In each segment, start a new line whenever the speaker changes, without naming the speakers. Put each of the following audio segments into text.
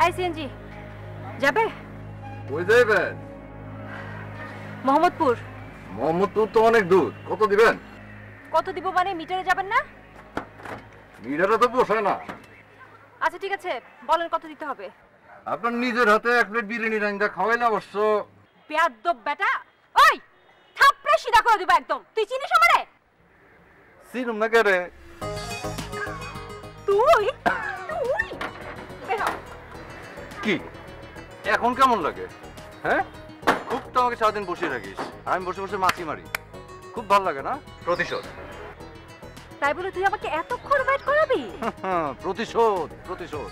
এই সিএনজি যাবে?
কই যাবেন?
মোহাম্মদপুর।
মোহাম্মদপুর তো অনেক দূর, কত দিবেন?
কত দিব মানে মিটারে যাবেন না?
মিটারে তো পোষায় না।
আচ্ছা ঠিক আছে, বলেন কত দিতে হবে।
আপনার নিজের হাতে এক প্লেট বিরিয়ানি রান্দা খাওয়াইলে অবশ্য।
বেয়াদব বেটা, ওই থাপড়ে সিধা করে দিব একদম। তুই চিনিস আমারে?
চিনুম না কেরে?
তুই তুই বের হ।
কি এখন কেমন লাগে? হ্যাঁ, খুব তো আমাকে সারাদিন বসিয়ে রাখিস, আর আমি বসে বসে মাছি মারি। খুব ভালো লাগে না? প্রতিশোধ।
তাই বলে তুই আমাকে এতক্ষণ ওয়েট করাবি?
প্রতিশোধ প্রতিশোধ।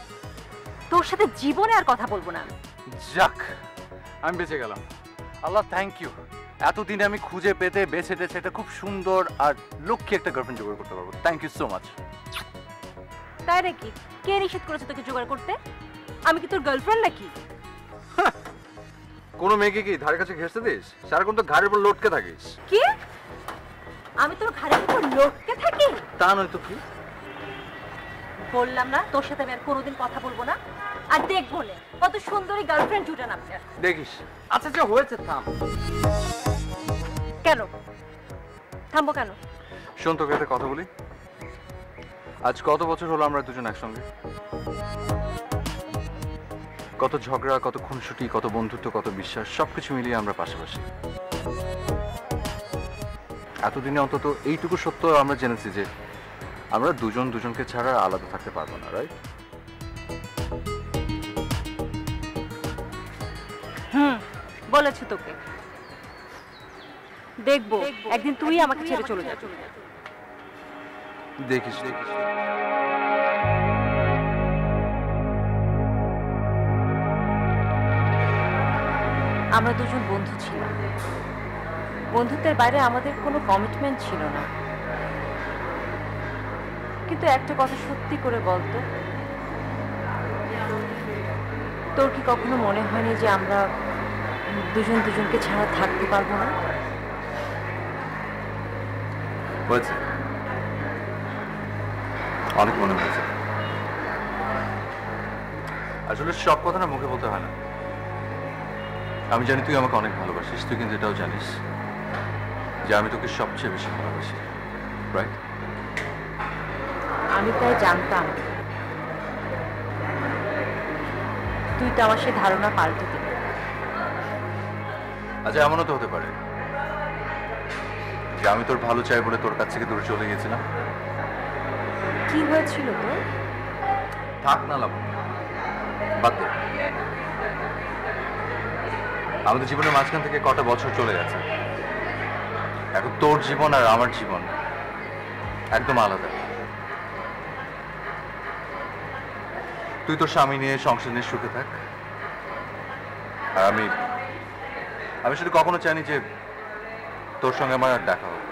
তোর সাথে জীবনে আর কথা বলবো না।
যাক, আমি বেঁচে গেলাম। আল্লাহ থ্যাংক ইউ। এতদিন আমি খুঁজে পেতে বেছে টেছে একটা খুব সুন্দর আর লক্ষ্মী একটা গার্লফ্রেন্ড জোগাড় করতে পারবো। Thank you so much.
তাই নাকি? কে নিষেধ করেছে তোকে জোগাড় করতে? আমি কি তোর গার্লফ্রেন্ড নাকি?
কোনো মেয়েকে কি ধারে কাছে ঘেঁষতে দিস? সারাক্ষণ তো ঘাড়ের উপর লটকে থাকিস।
কি? আমি তোর ঘাড়ের উপর লটকে থাকি?
তা নয় তো কি?
বললাম না তোর সাথে আমি আর কোনোদিন কথা বলবো না, আর দেখবো না কত সুন্দরী গার্লফ্রেন্ড জুটান আপনার।
দেখিস। আচ্ছা যা হয়েছে থাম।
কেন থামবো কেন?
শোন, তোকে একটা কথা বলি। আজ কত বছর হলো আমরা দুজন একসঙ্গে? কত ঝগড়া, কত খুনসুটি, কত বন্ধুত্ব, কত বিশ্বাস, সবকিছু মিলিয়ে আমরা পাশাপাশি। এতদিনে অন্তত এইটুকু সত্য আমরা জেনেছি যে আমরা দুজন দুজনকে ছাড়া আলাদা থাকতে পারবো না, রাইট?
বলেছি তোকে, দেখবো একদিন তুই আমাকে ছেড়ে চলে যাবি।
দেখিস দেখিস।
আমরা দুজন বন্ধু ছিলাম, বন্ধুত্বের বাইরে আমাদের কোনো কমিটমেন্ট ছিল না। কিন্তু একটা কথা সত্যি করে বলতো, তোর কি কখনো মনে হয়নি যে আমরা দুজন দুজনকে ছাড়া থাকতে পারবো না?
হয়েছে, অনেক মনে হয়েছে। আসলে সব কথা না মুখে বলতে হয় না। আমি জানি তুই আমাকে অনেক ভালোবাসিস, তুই কিন্তু এটাও জানিস যে আমি তোকে সবচেয়ে বেশি ভালোবাসি, রাইট?
আমি তাই জানতাম তুই তো আমার সে ধারণা পাল্টে দিবি।
আচ্ছা, এমনও তো হতে পারে যে আমি তোর ভালো চাই বলে তোর কাছ থেকে দূরে চলে গেছিলাম।
কি হয়েছিল তোর?
থাক না লাবণ্য, বাদ দে। আমাদের জীবনের মাঝখান থেকে কটা বছর চলে গেছে। এখন তোর জীবন আর আমার জীবন একদম আলাদা। তুই তোর স্বামী নিয়ে, সংসার নিয়ে সুখে থাক, আর আমি শুধু কখনো চাইনি যে তোর সঙ্গে আমার আর দেখা হোক।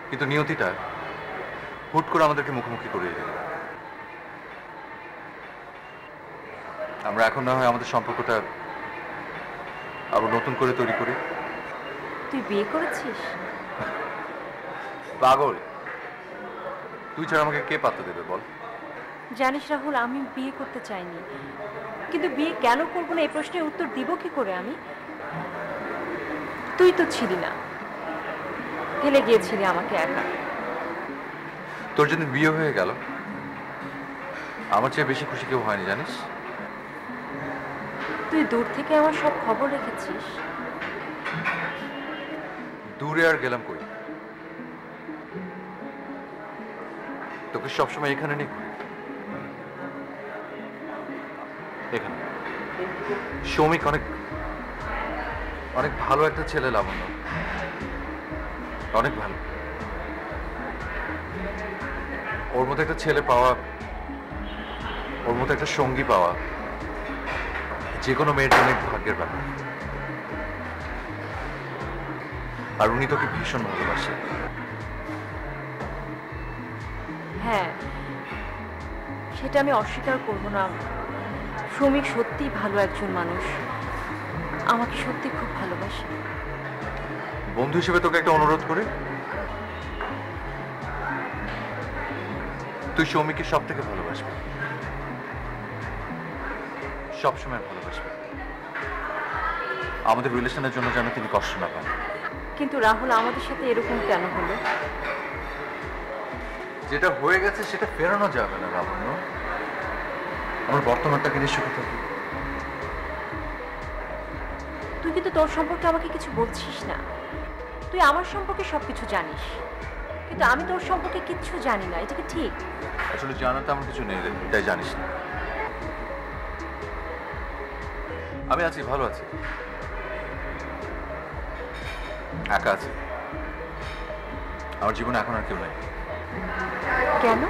কিন্তু নিয়তিটা হুট করে আমাদেরকে মুখোমুখি করিয়ে দিল। আমরা এখন না হয় আমাদের সম্পর্কটা আবার নতুন করে তৈরি করি।
তুই বিয়ে করেছিস?
পাগল, তুই ছাড়া আমাকে কে পাত্তা দেবে বল?
জানিস রাহুল, আমি বিয়ে করতে চাইনি, কিন্তু বিয়ে কেন করবো না এই প্রশ্নের উত্তর দিব কি করে আমি? তুই তো ছিলি না, ফেলে গিয়েছিলি আমাকে একা।
তোর যদি বিয়ে হয়ে গেল, আমার চেয়ে বেশি খুশি কেউ হয়নি জানিস।
তুই দূর থেকে আমার সব খবর রেখেছিস।
দূরে আর গেলাম কই? তোকে সবসময় এখানে নেই, এখানে। সৌমিক অনেক অনেক ভালো একটা ছেলে লাবণ্য, অনেক ভালো। ওর মতো একটা ছেলে পাওয়া, ওর মতো একটা সঙ্গী পাওয়া যে কোনো মেয়ের জন্য ভাগ্যের ব্যাপার। আর উনি তোকে ভীষণ ভালোবাসে।
হ্যাঁ, সেটা আমি অস্বীকার করবো না। শ্রমিক সত্যিই ভালো একজন মানুষ, আমাকে সত্যি খুব ভালোবাসে।
বন্ধু হিসেবে তোকে একটা অনুরোধ করে, তুই সৌমিককে সব থেকে ভালোবাসবি। সবসময় ভালোবাসবে। আমাদের রিলেশনের জন্য যেন তিনি কষ্ট না পান।
কিন্তু রাহুল, আমাদের সাথে এরকম কেন হলো?
যেটা হয়ে গেছে সেটা ফেরানো যাবে না লাবণ্য। আমার বর্তমানটাকে নিয়ে সুখে থাকি।
তুই কিন্তু তোর সম্পর্কে আমাকে কিছু বলছিস না। তুই আমার সম্পর্কে সবকিছু জানিস, কিন্তু আমি তোর সম্পর্কে কিচ্ছু জানি না। এটা কি ঠিক?
আসলে জানাতে আমার কিছু নেই রে, তাই জানিস না। আমি আছি, ভালো আছি, একা আছি। আমার জীবনে এখন আর কেউ নেই।
কেন?